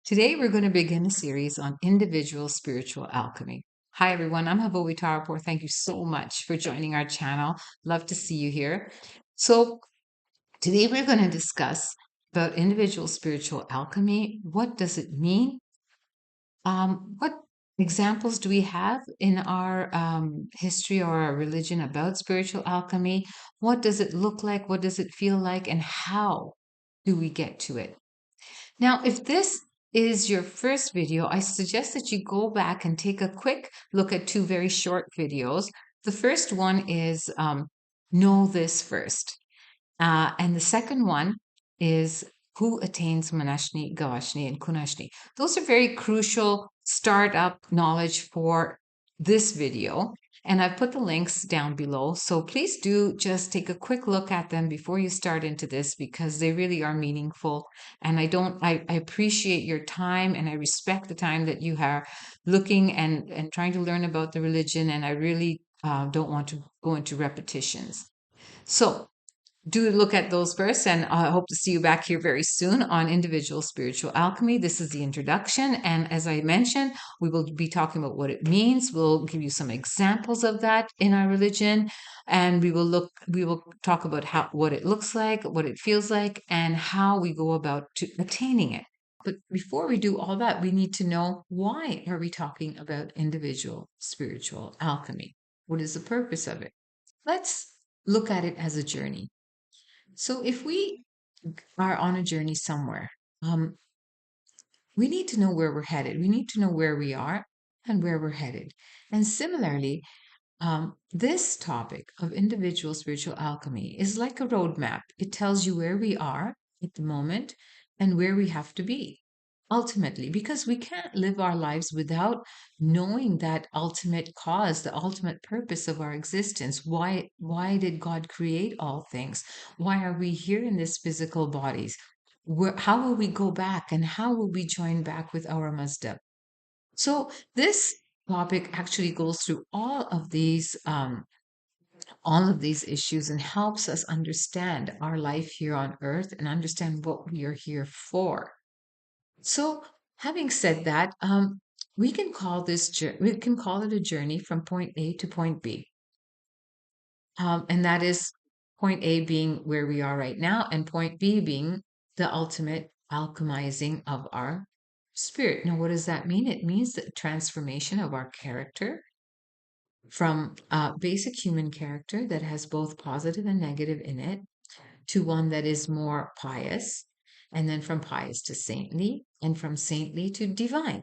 Today, we're going to begin a series on individual spiritual alchemy. Hi, everyone. I'm Havowi Tarapur. Thank you so much for joining our channel. Love to see you here. So, today we're going to discuss about individual spiritual alchemy. What does it mean? What examples do we have in our history or our religion about spiritual alchemy? What does it look like? What does it feel like? And how do we get to it? Now, if this is your first video, I suggest that you go back and take a quick look at two very short videos. The first one is Know This First. And the second one is Who Attains Manashni, Gavashni, and Kunashni. Those are very crucial startup knowledge for this video. And I've put the links down below. So please do just take a quick look at them before you start into this because they really are meaningful. And I appreciate your time and I respect the time that you are looking and trying to learn about the religion. And I really don't want to go into repetitions. So do look at those first, and I hope to see you back here very soon on individual spiritual alchemy. This is the introduction, and as I mentioned, we will be talking about what it means. We'll give you some examples of that in our religion, and we will talk about what it looks like, what it feels like, and how we go about attaining it. But before we do all that, we need to know, why are we talking about individual spiritual alchemy? What is the purpose of it? Let's look at it as a journey. So if we are on a journey somewhere, we need to know where we're headed. We need to know where we are and where we're headed. And similarly, this topic of individual spiritual alchemy is like a roadmap. It tells you where we are at the moment and where we have to be ultimately, because we can't live our lives without knowing that ultimate cause, the ultimate purpose of our existence. Why did God create all things? Why are we here in this physical bodies? How will we go back and how will we join back with our Mazda? So this topic actually goes through all of these issues and helps us understand our life here on earth and understand what we are here for. So, having said that, we can call we can call it a journey from point A to point B, and that is point A being where we are right now, and point B being the ultimate alchemizing of our spirit. Now, what does that mean? It means the transformation of our character from basic human character that has both positive and negative in it to one that is more pious, and then from pious to saintly, and from saintly to divine.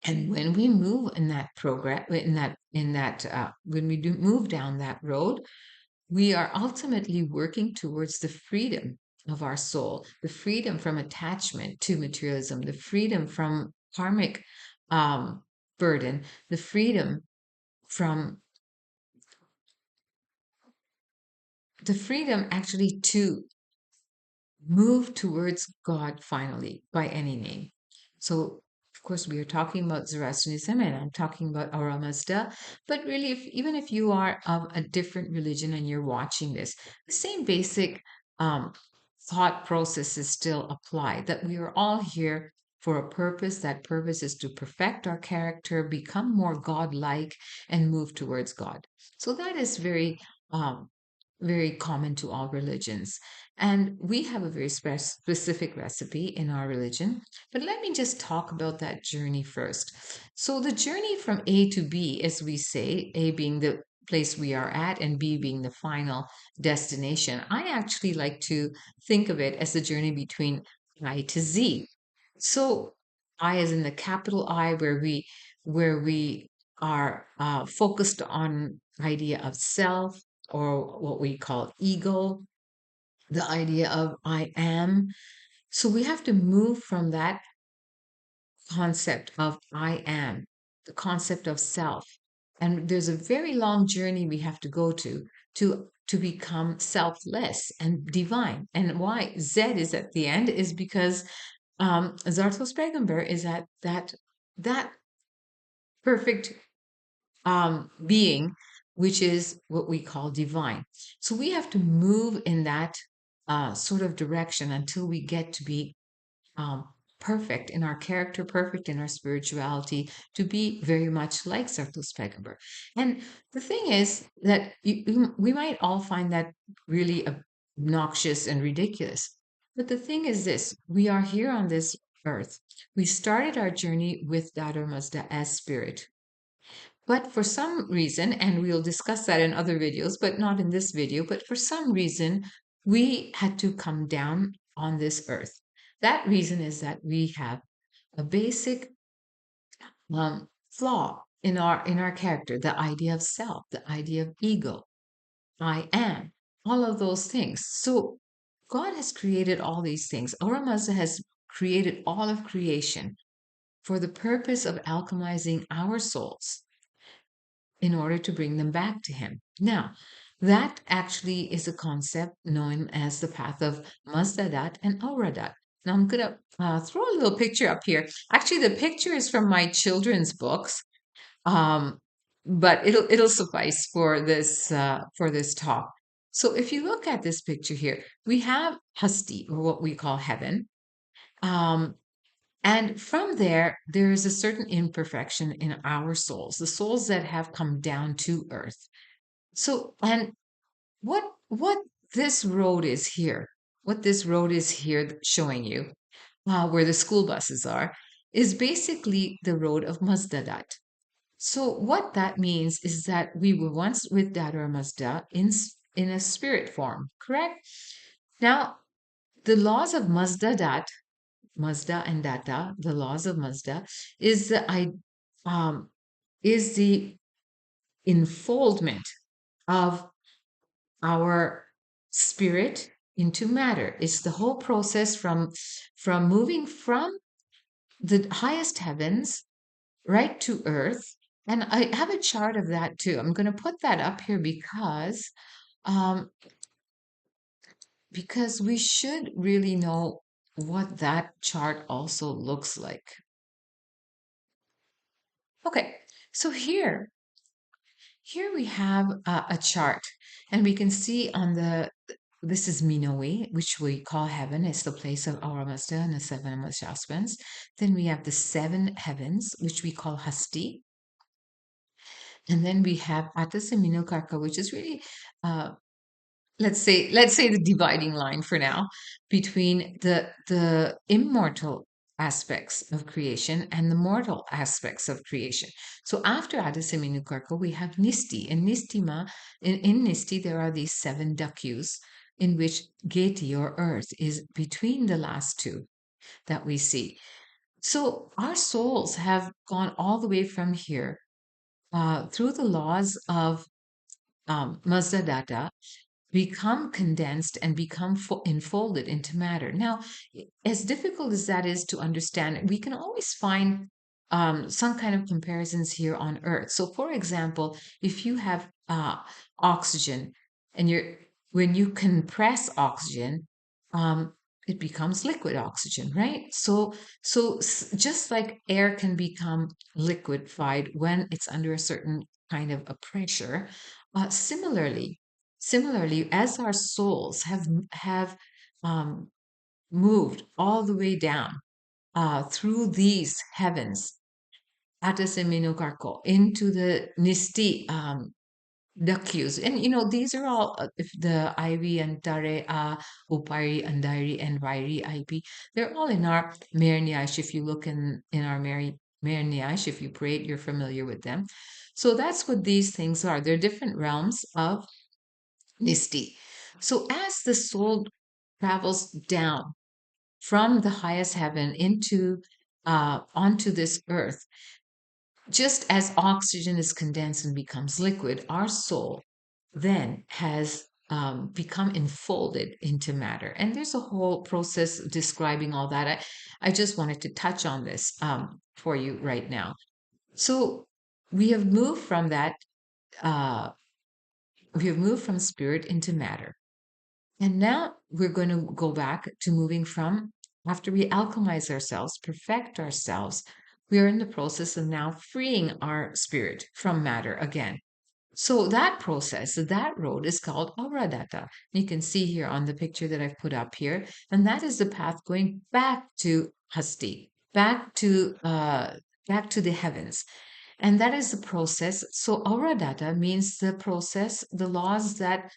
And when we move in that progress, when we do move down that road, we are ultimately working towards the freedom of our soul, the freedom from attachment to materialism, the freedom from karmic burden, the freedom from the freedom actually to move towards God finally by any name. So, of course, we are talking about Zoroastrianism and I'm talking about Aura Mazda. But really, even if you are of a different religion and you're watching this, the same basic um, thought processes still apply, that we are all here for a purpose. That purpose is to perfect our character, become more God-like, and move towards God. So that is very common to all religions. And we have a very specific recipe in our religion. But let me just talk about that journey first. So, the journey from A to B, as we say, A being the place we are at and B being the final destination, I actually like to think of it as the journey between I to Z. So, I as in the capital I, where we are focused on idea of self, or what we call ego, the idea of I am. So we have to move from that concept of I am, the concept of self. And there's a very long journey we have to go to become selfless and divine. And why Z is at the end is because Zarathushtrianism is at that perfect being, which is what we call divine. So we have to move in that sort of direction until we get to be um, perfect in our character, perfect in our spirituality, to be very much like Zarathushtrianism. And the thing is that we might all find that really obnoxious and ridiculous. But the thing is this: we are here on this earth. We started our journey with Dada Mazda as spirit. But for some reason, and we'll discuss that in other videos, but not in this video, but for some reason, we had to come down on this earth. That reason is that we have a basic flaw in our character, the idea of self, the idea of ego, I am, all of those things. So God has created all these things. Ahura Mazda has created all of creation for the purpose of alchemizing our souls in order to bring them back to Him. Now, that actually is a concept known as the path of Mazdadat and Auradat. Now, I'm going to throw a little picture up here. Actually, the picture is from my children's books, um, but it'll suffice for this talk. So, if you look at this picture here, we have Hasti, or what we call heaven. Um, and from there, there is a certain imperfection in our souls, the souls that have come down to earth. So, and what this road is here, what this road is here showing you, where the school buses are, is basically the road of Mazdadat. So, what that means is that we were once with Dada or Mazda in a spirit form, correct? Now, the laws of Mazdadat, Mazda and Data, the laws of Mazda, is the I um, is the enfoldment of our spirit into matter. It's the whole process from moving from the highest heavens right to earth. And I have a chart of that too. I'm going to put that up here um, because we should really know what that chart also looks like. Okay, so here we have a chart, and we can see on this is Minoe, which we call heaven. It's the place of Aura Mazda and the seven Mahasasvins. Then we have the seven heavens, which we call Hasti. And then we have Atasamino Karka, which is really uh, let's say the dividing line for now between the immortal aspects of creation and the mortal aspects of creation. So after Adasaminukarka, we have Nisti. And Nistima, in Nisti, there are these seven dakyus in which Geti or earth is between the last two that we see. So our souls have gone all the way from here through the laws of Mazdadatta, become condensed and become enfolded into matter. Now, as difficult as that is to understand, we can always find some kind of comparisons here on Earth. So, for example, if you have oxygen and when you compress oxygen, um, it becomes liquid oxygen, right? So just like air can become liquefied when it's under a certain kind of a pressure, similarly, as our souls have um, moved all the way down through these heavens, Ataseminokarko, into the Nisti Dakyus. And these are all if the Ivy and Tare Upari Andari and Vairi IP, they're all in our Merniash. If you look in our Merniash, if you pray it, you're familiar with them. So that's what these things are. They're different realms of Nisti. So as the soul travels down from the highest heaven into onto this earth, just as oxygen is condensed and becomes liquid, our soul then has become enfolded into matter. And there's a whole process describing all that. I just wanted to touch on this for you right now. So we have moved from that. Uh, we have moved from spirit into matter. And now we're going to go back to moving from after we alchemize ourselves, perfect ourselves, we are in the process of now freeing our spirit from matter again. So that process, that road is called Auradatta. You can see here on the picture that I've put up here, and that is the path going back to Hasti, back to the heavens. And that is the process. So aura data means the process, the laws that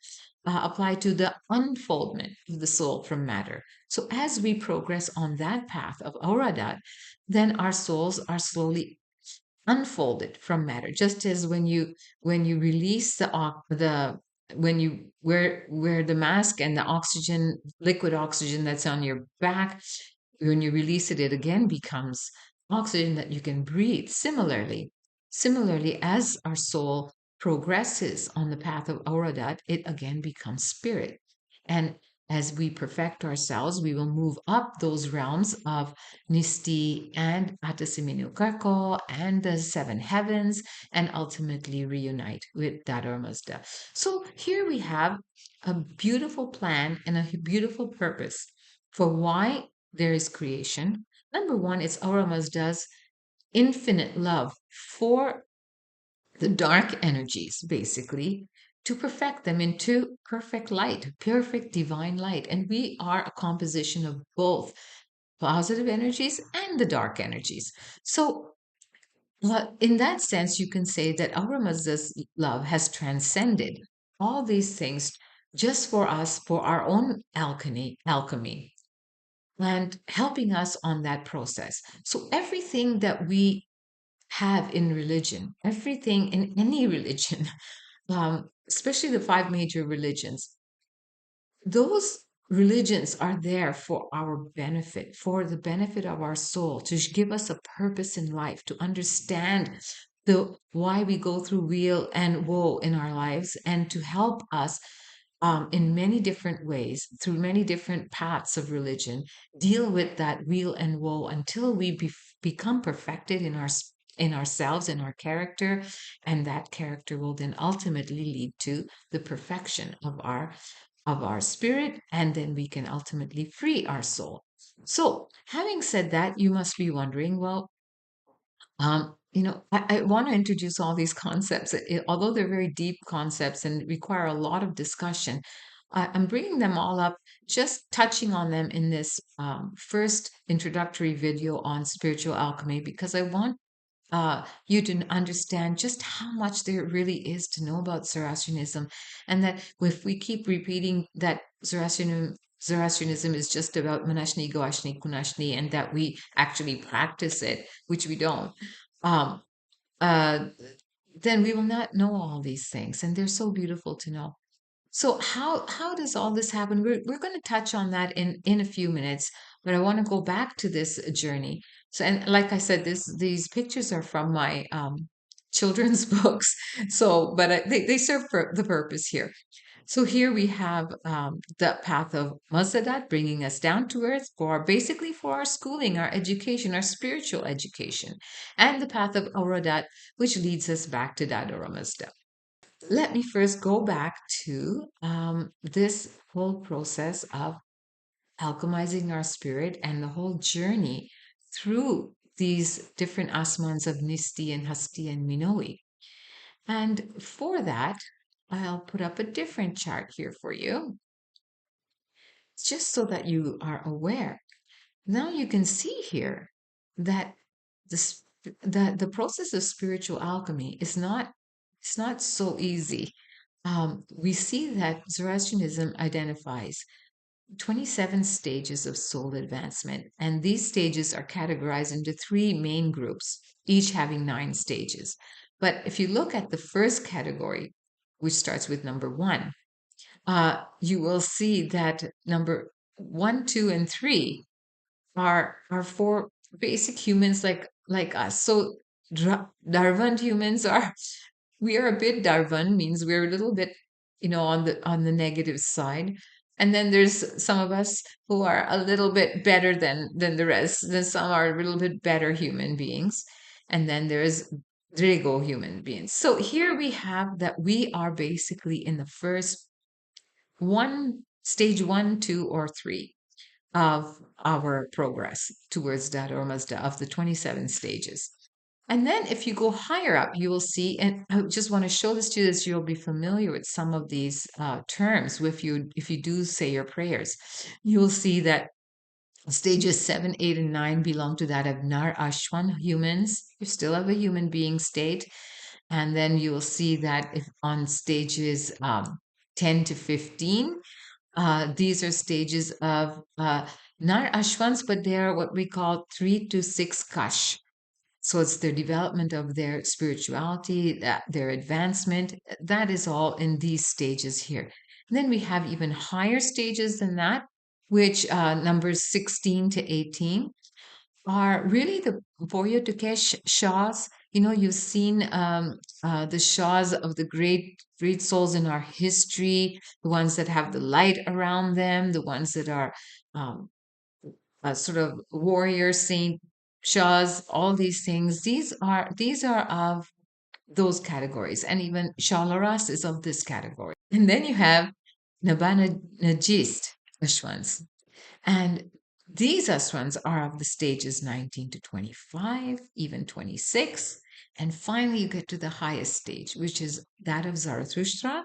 apply to the unfoldment of the soul from matter. So as we progress on that path of aura data, then our souls are slowly unfolded from matter, just as when you release the when you wear the mask and the oxygen, liquid oxygen that's on your back, when you release it, it again becomes oxygen that you can breathe. Similarly, as our soul progresses on the path of Auradat, it again becomes spirit. And as we perfect ourselves, we will move up those realms of Nisti and Atasiminu and the seven heavens, and ultimately reunite with Dadar Mazda. So here we have a beautiful plan and a beautiful purpose for why there is creation. Number one, it's Aura Mazda's infinite love for the dark energies, basically, to perfect them into perfect light, perfect divine light. And we are a composition of both positive energies and the dark energies. So, in that sense, you can say that Aura Mazda's love has transcended all these things just for us, for our own alchemy, and helping us on that process. So everything that we have in religion, everything in any religion, especially the five major religions, those religions are there for our benefit, for the benefit of our soul, to give us a purpose in life, to understand the why we go through weal and woe in our lives, and to help us in many different ways, through many different paths of religion, deal with that weal and woe until we become perfected in in ourselves, in our character, and that character will then ultimately lead to the perfection of our spirit, and then we can ultimately free our soul. So, having said that, you must be wondering, well, I want to introduce all these concepts, although they're very deep concepts and require a lot of discussion. I'm bringing them all up, just touching on them in this first introductory video on spiritual alchemy, because I want you to understand just how much there really is to know about Zoroastrianism, and that if we keep repeating that Zoroastrianism is just about Manashni, Goashni, Kunashni, and that we actually practice it, which we don't, um, uh, then we will not know all these things, and they're so beautiful to know. So how does all this happen? We're going to touch on that in a few minutes, but I want to go back to this journey. So, and like I said, these pictures are from my children's books. So, but they serve for the purpose here. So here we have the path of Mazadat bringing us down to earth for basically for our schooling, our education, our spiritual education, and the path of Auradat, which leads us back to Dadora Mazda. Let me first go back to this whole process of alchemizing our spirit and the whole journey through these different asmans of Nisti and Hasti and Minoi. And for that, I'll put up a different chart here for you, just so that you are aware. Now you can see here that this that the process of spiritual alchemy is not it's not so easy. We see that Zoroastrianism identifies 27 stages of soul advancement, and these stages are categorized into three main groups, each having 9 stages. But if you look at the first category, which starts with number one, you will see that number one, two, and three are for basic humans like us. So Darvan humans are we are a bit Darvan, means we're a little bit, on the negative side. And then there's some of us who are a little bit better than the rest. Then some are a little bit better human beings. And then there's Drago human beings. So here we have that we are basically in the first stage one, two, or three of our progress towards Dada or Mazda of the 27 stages. And then if you go higher up, you will see, and I just want to show this to you so you'll be familiar with some of these terms if you do say your prayers. You will see that Stages 7, 8, and 9 belong to that of Nar Ashwan humans. You still have a human being state. And then you will see that if on stages 10 to 15, these are stages of Nar Ashwans, but they are what we call 3 to 6 Kash. So it's their development of their spirituality, their advancement. That is all in these stages here. And then we have even higher stages than that, which numbers 16 to 18 are really the Voyotukesh Shahs. You know, you've seen the Shahs of the great souls in our history, the ones that have the light around them, the ones that are um, sort of warrior saint Shahs, all these things. These are of those categories, and even Shalaras is of this category. And then you have Nabana Najist Ashwans. And these aswans are of the stages 19 to 25, even 26. And finally, you get to the highest stage, which is that of Zarathustra.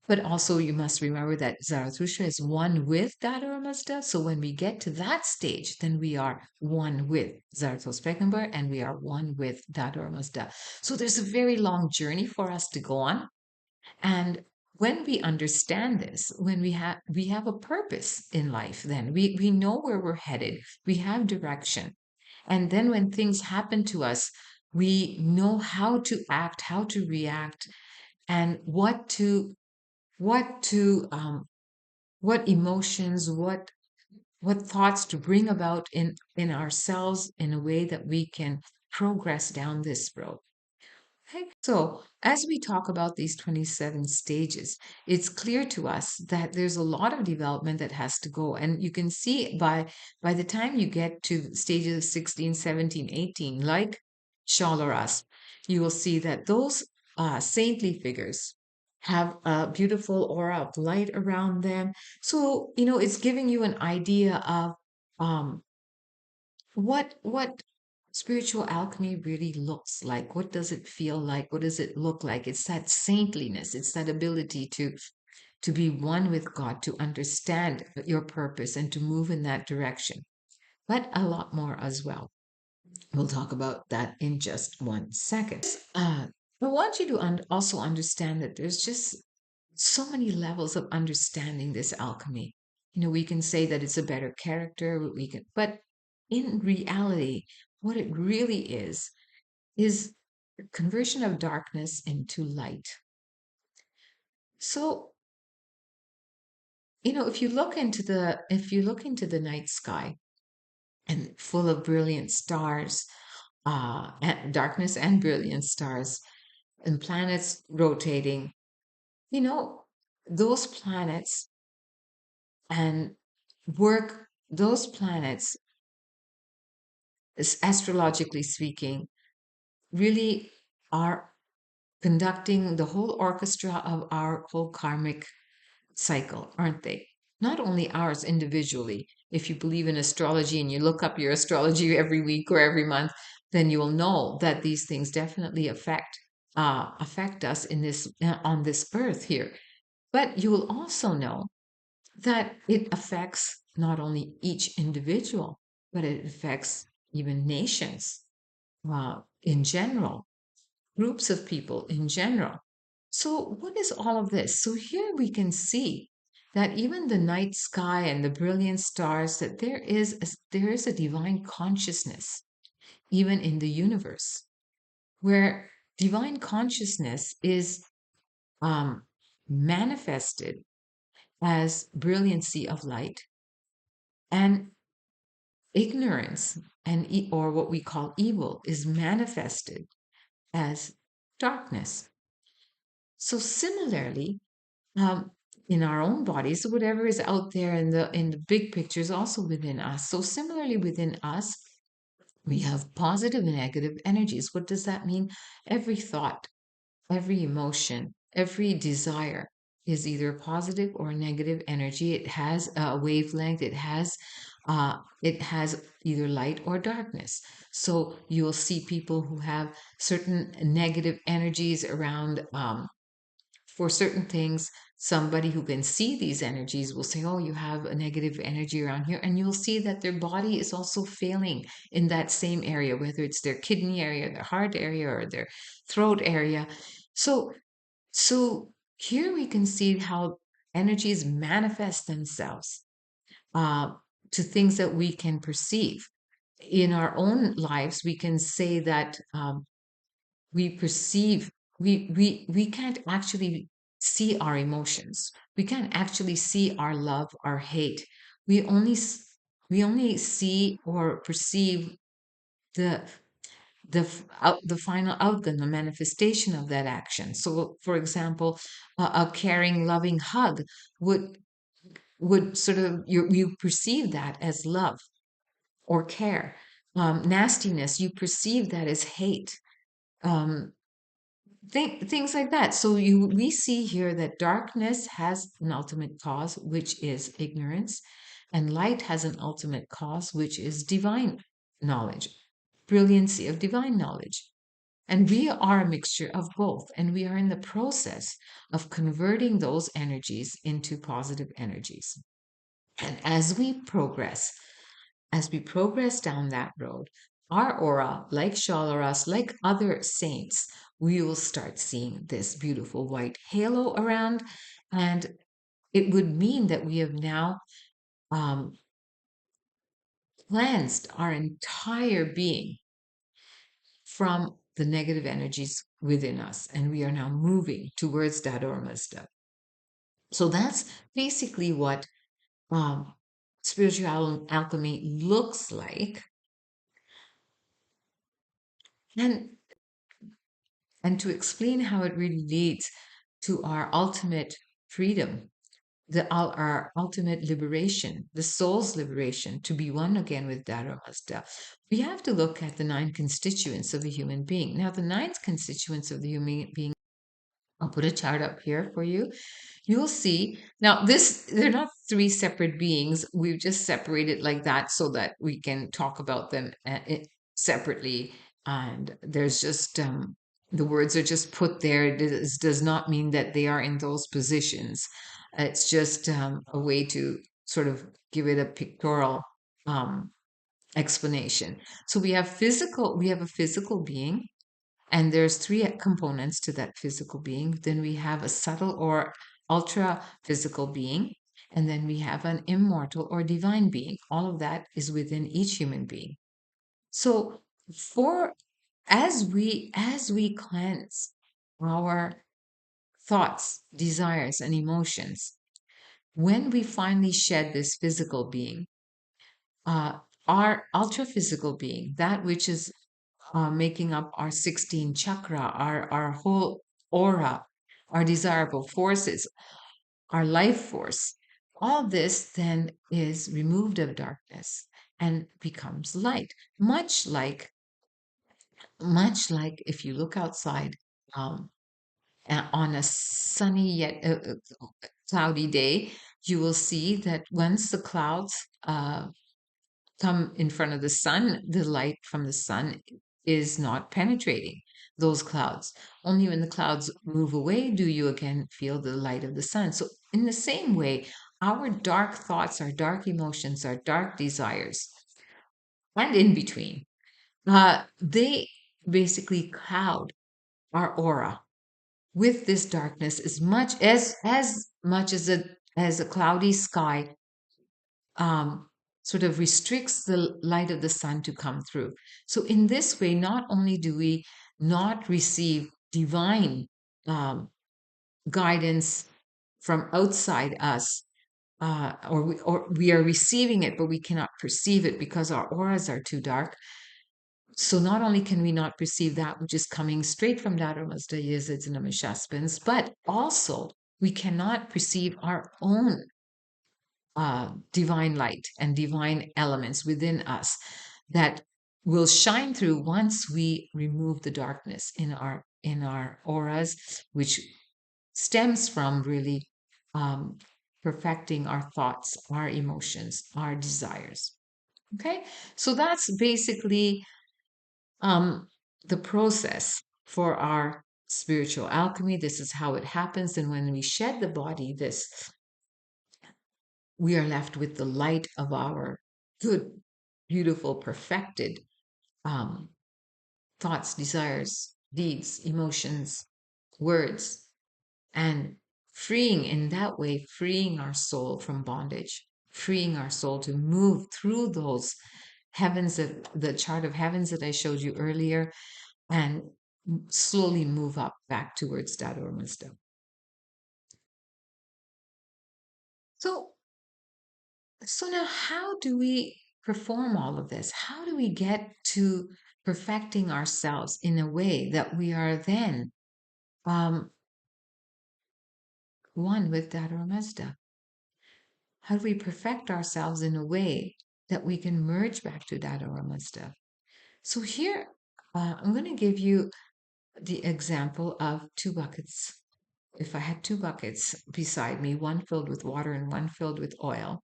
But also, you must remember that Zarathustra is one with Dadara Mazda. So when we get to that stage, then we are one with Zarathustra and we are one with Dadara Mazda. So there's a very long journey for us to go on. And when we understand this, when we have a purpose in life, then we know where we're headed, we have direction. And then when things happen to us, we know how to act, how to react, and what emotions, what thoughts to bring about in ourselves in a way that we can progress down this road. Okay. So, as we talk about these 27 stages, it's clear to us that there's a lot of development that has to go. And you can see by the time you get to stages 16, 17, 18, like Shalaras, you will see that those saintly figures have a beautiful aura of light around them. So, it's giving you an idea of um, what spiritual alchemy really looks like. What does it feel like? What does it look like? It's that saintliness. It's that ability to be one with God, to understand your purpose and to move in that direction. But a lot more as well. We'll talk about that in just 1 second. I want you to also understand that there's just so many levels of understanding this alchemy. We can say that it's a better character, but in reality, what it really is conversion of darkness into light. So, if you look into the night sky and full of brilliant stars, and darkness and brilliant stars, and planets rotating, you know, those planets and those planets, astrologically speaking, really are conducting the whole orchestra of our whole karmic cycle, aren't they? Not only ours individually. If you believe in astrology and you look up your astrology every week or every month, then you will know that these things definitely affect us in this on this earth here. But you will also know that it affects not only each individual, but it affects even nations in general, groups of people in general. So, what is all of this? So, here we can see that even the night sky and the brilliant stars, that there is a divine consciousness even in the universe, where divine consciousness is um, manifested as brilliancy of light, and ignorance or what we call evil is manifested as darkness. So similarly, um, in our own bodies, whatever is out there in the big picture is also within us. So similarly within us, we have positive and negative energies. What does that mean? Every thought, every emotion, every desire is either positive or negative energy. It has a wavelength. It has either light or darkness. So you'll see people who have certain negative energies around for certain things, somebody who can see these energies will say, oh, you have a negative energy around here. And you'll see that their body is also failing in that same area, whether it's their kidney area, their heart area, or their throat area. So here we can see how energies manifest themselves uh, to things that we can perceive. In our own lives, we can say that we perceive, we can't actually see our emotions. We can't actually see our love, our hate. We only see or perceive the the final outcome, the manifestation of that action. So, for example, a caring, loving hug would sort of you perceive that as love or care. Nastiness, you perceive that as hate. Um, things like that. So we see here that darkness has an ultimate cause, which is ignorance, and light has an ultimate cause, which is divine knowledge, brilliancy of divine knowledge. And we are a mixture of both, and we are in the process of converting those energies into positive energies. And as we progress down that road, our aura, like Shalaras, like other saints, we will start seeing this beautiful white halo around. And it would mean that we have now um, cleansed our entire being from the negative energies within us. And we are now moving towards that Ormazda. So that's basically what um, spiritual alchemy looks like. And to explain how it really leads to our ultimate freedom, our ultimate liberation, the soul's liberation, to be one again with Dharma Mazda, we have to look at the nine constituents of a human being. Now, the nine constituents of the human being, I'll put a chart up here for you. You'll see now they're not three separate beings. We've just separated like that so that we can talk about them separately. And there's just the words are just put there. Does not mean that they are in those positions. It's just a way to sort of give it a pictorial um, explanation. So we have a physical being, and there's three components to that physical being. Then we have a subtle or ultra physical being, and then we have an immortal or divine being. All of that is within each human being. So for as we cleanse our thoughts, desires, and emotions, when we finally shed this physical being, uh, our ultra physical being, that which is making up our 16 chakra, our whole aura, our desirable forces, our life force, all this then is removed of darkness and becomes light. Much like if you look outside um, on a sunny yet cloudy day, you will see that once the clouds come in front of the sun, the light from the sun is not penetrating those clouds. Only when the clouds move away do you again feel the light of the sun. So, in the same way, our dark thoughts, our dark emotions, our dark desires, and in between, they basically cloud our aura with this darkness as much as a cloudy sky um, sort of restricts the light of the sun to come through. So, in this way, not only do we not receive divine guidance from outside us, or we are receiving it, but we cannot perceive it because our auras are too dark. So, not only can we not perceive that which is coming straight from Dharma's Yezids and Amishasbins, but also we cannot perceive our own divine light and divine elements within us that will shine through once we remove the darkness in our auras, which stems from really um, perfecting our thoughts, our emotions, our desires. Okay, so that's basically um, the process for our spiritual alchemy. This is how it happens. And when we shed the body, we are left with the light of our good, beautiful, perfected um, thoughts, desires, deeds, emotions, words, and freeing in that way, freeing our soul from bondage, freeing our soul to move through those heavens, that the chart of heavens that I showed you earlier, and slowly move up back towards that wisdom. So, so now how do we perform all of this? How do we get to perfecting ourselves in a way that we are then um, one with Dada Mazda? How do we perfect ourselves in a way that we can merge back to Dada Mazda? So here, I'm going to give you the example of two buckets. If I had two buckets beside me, one filled with water and one filled with oil,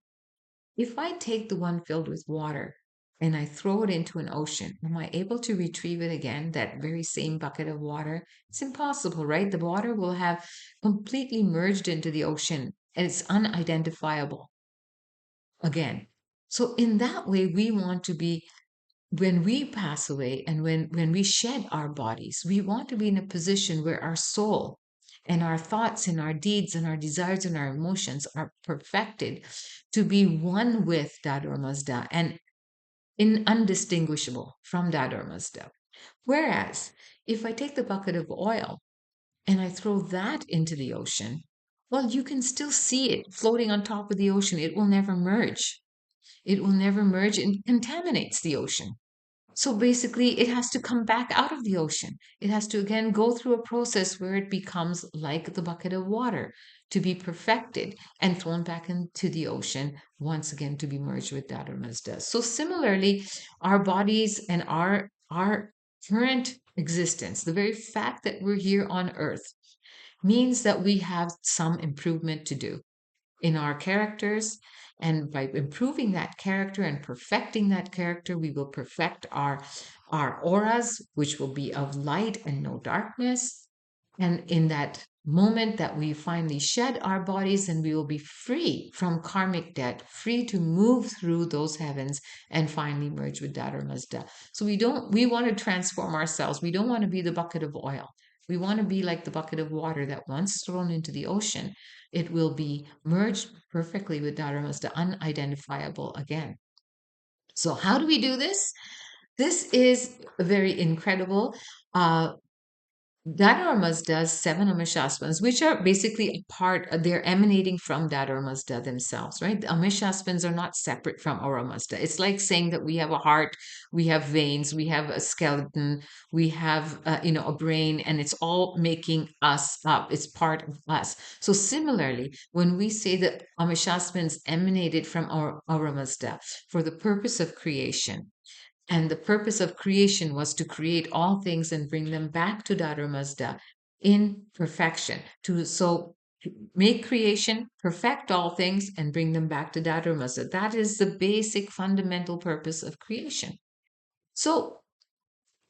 if I take the one filled with water and I throw it into an ocean, am I able to retrieve it again, that very same bucket of water? It's impossible, right? The water will have completely merged into the ocean and it's unidentifiable again. So, in that way, we want to be, when we pass away and when we shed our bodies, we want to be in a position where our soul and our thoughts and our deeds and our desires and our emotions are perfected to be one with Dador Mazda and undistinguishable from Dador Mazda. Whereas if I take the bucket of oil and I throw that into the ocean, well, you can still see it floating on top of the ocean. It will never merge. It will never merge and contaminates the ocean. So basically, it has to come back out of the ocean. It has to again go through a process where it becomes like the bucket of water to be perfected and thrown back into the ocean, once again to be merged with Dada Mazda. So similarly, our bodies and our current existence, the very fact that we're here on earth, means that we have some improvement to do in our characters. And by improving that character and perfecting that character, we will perfect our auras, which will be of light and no darkness. And in that moment that we finally shed our bodies, and we will be free from karmic debt, free to move through those heavens and finally merge with Dada Mazda. So we want to transform ourselves. We don't want to be the bucket of oil. We want to be like the bucket of water that once thrown into the ocean, it will be merged perfectly with Dada Mazda, unidentifiable again. So how do we do this? This is very incredible. Dharmas does seven Amishasvas, which are basically a part, they're emanating from Dharmasda themselves, right? The Amishasvas are not separate from Auramazda. It's like saying that we have a heart, we have veins, we have a skeleton, we have, a brain, and it's all making us up. It's part of us. So similarly, when we say that Amishasvas emanated from Auramazda for the purpose of creation, and the purpose of creation was to create all things and bring them back to Dada Mazda in perfection. To make creation, perfect all things, and bring them back to Dada Mazda. That is the basic fundamental purpose of creation. So,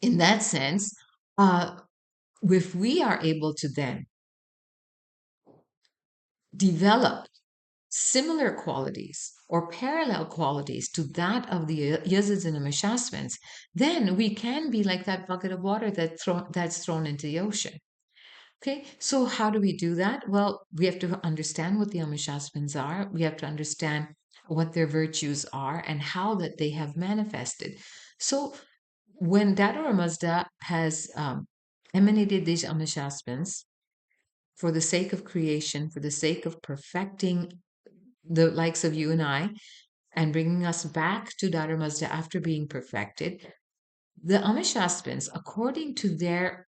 in that sense, uh, if we are able to then develop similar qualities or parallel qualities to that of the Yazids and the Meshasvins, then we can be like that bucket of water that's thrown into the ocean. Okay, so how do we do that? Well, we have to understand what the Amishasvins are. We have to understand what their virtues are and how that they have manifested. So when Dadara Mazda has emanated these Amishasvins for the sake of creation, for the sake of perfecting the likes of you and I, and bringing us back to Dada Mazda after being perfected, the Amishasvins, according to their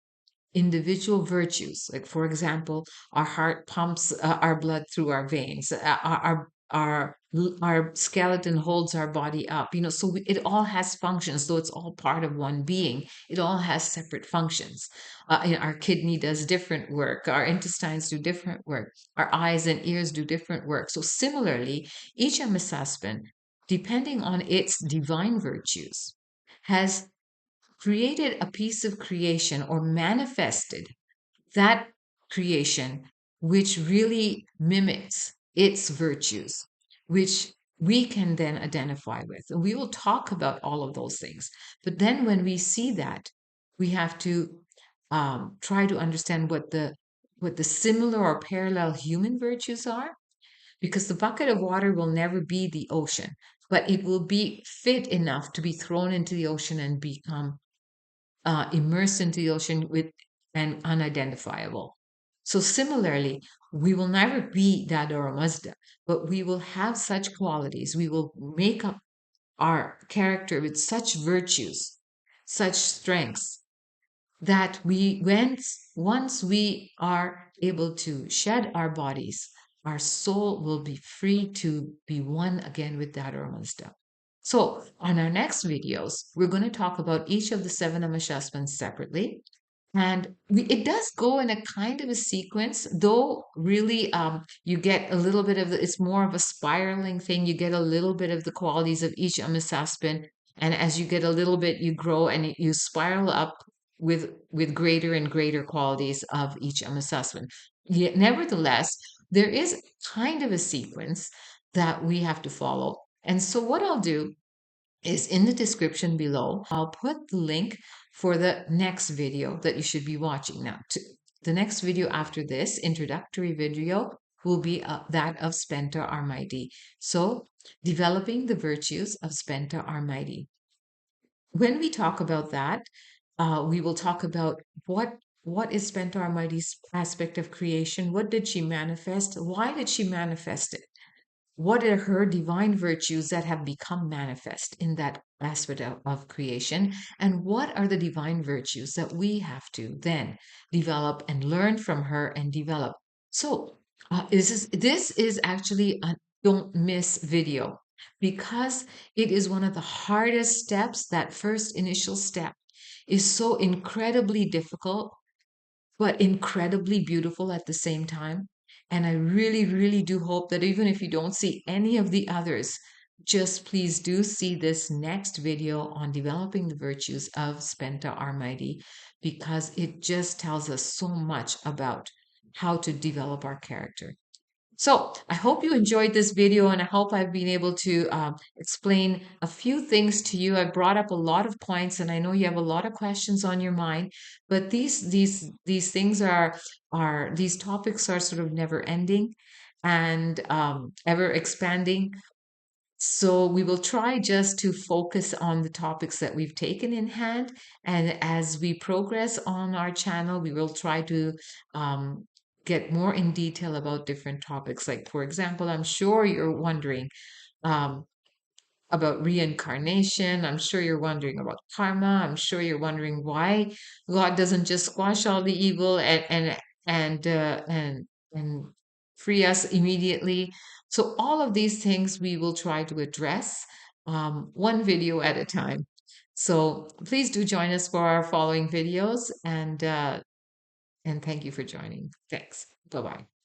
individual virtues, like for example, our heart pumps our blood through our veins, our skeleton holds our body up, so it all has functions, though it's all part of one being. It all has separate functions. Our kidney does different work, our intestines do different work, our eyes and ears do different work. So similarly, each Amisaspin, depending on its divine virtues, has created a piece of creation or manifested that creation which really mimics its virtues, which we can then identify with. And we will talk about all of those things. But then when we see that, we have to try to understand what the similar or parallel human virtues are, because the bucket of water will never be the ocean, but it will be fit enough to be thrown into the ocean and become immersed into the ocean with and unidentifiable. So similarly, we will never be Dada or Mazda, but we will have such qualities. We will make up our character with such virtues, such strengths, that once we are able to shed our bodies, our soul will be free to be one again with that Mazda. So on our next videos, we're going to talk about each of the seven amashasmans separately. And it does go in a kind of a sequence, though really you get a little bit of it's more of a spiraling thing. You get a little bit of the qualities of each amisaspin. And as you get a little bit, you grow and you spiral up with greater and greater qualities of each amisaspin. Yet, nevertheless, there is kind of a sequence that we have to follow. And so what I'll do is in the description below, I'll put the link for the next video that you should be watching now. The next video after this introductory video will be that of Spenta Armidi. So, developing the virtues of Spenta Armidi. When we talk about that, we will talk about what is Spenta Armidi's aspect of creation. What did she manifest? Why did she manifest it? What are her divine virtues that have become manifest in that aspect of creation? And what are the divine virtues that we have to then develop and learn from her and develop? So this is actually a don't miss video, because it is one of the hardest steps. That first initial step is so incredibly difficult but incredibly beautiful at the same time. And I really, really do hope that even if you don't see any of the others, just please do see this next video on developing the virtues of Spenta Armidi, because it just tells us so much about how to develop our character. So I hope you enjoyed this video, and I hope I've been able to explain a few things to you. I've brought up a lot of points, and I know you have a lot of questions on your mind. But these things are these topics are sort of never ending and ever expanding. So we will try just to focus on the topics that we've taken in hand. And as we progress on our channel, we will try to get more in detail about different topics. Like, for example, I'm sure you're wondering um, about reincarnation. I'm sure you're wondering about karma. I'm sure you're wondering why God doesn't just squash all the evil and free us immediately. So all of these things we will try to address one video at a time. So please do join us for our following videos, and thank you for joining. Thanks. Bye bye.